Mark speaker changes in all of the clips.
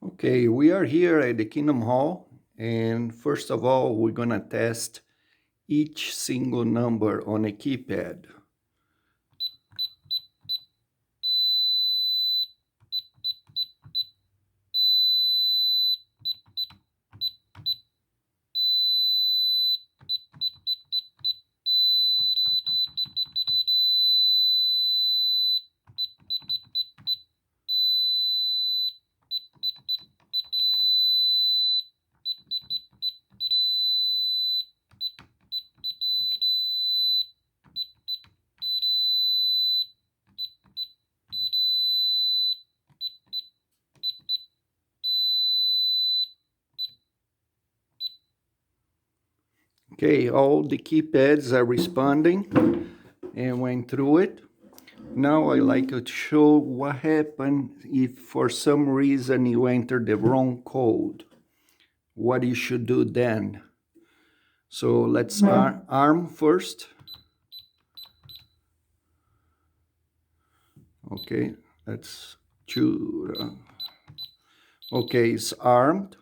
Speaker 1: Okay, we are here at the Kingdom Hall, and first of all, we're gonna test each single number on a keypad. Okay, all the keypads are responding and went through it. Now I like to show what happened if for some reason you enter the wrong code. What you should do then. So let's arm first. Okay, let's choose. Okay, it's armed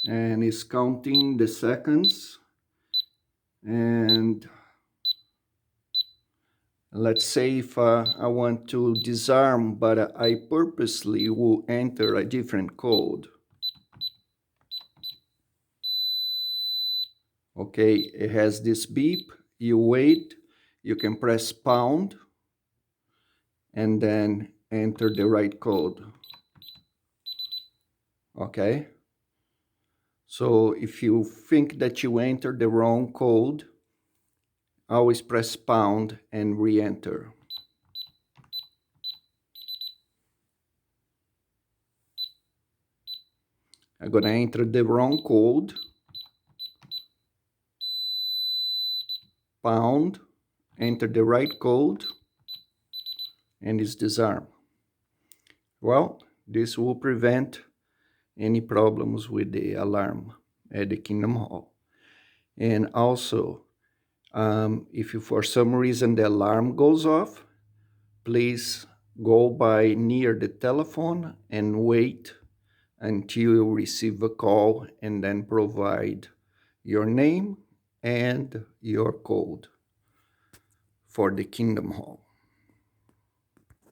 Speaker 1: and it's counting the seconds. And let's say if I want to disarm, but I purposely will enter a different code. Okay, it has this beep, you wait, you can press pound and then enter the right code. Okay, so if you think that you entered the wrong code, always press pound and re-enter. I'm gonna enter the wrong code, pound, enter the right code, and it's disarm. Well, this will prevent any problems with the alarm at the Kingdom Hall. And also, if you, for some reason the alarm goes off, please go by near the telephone and wait until you receive a call and then provide your name and your code for the Kingdom Hall.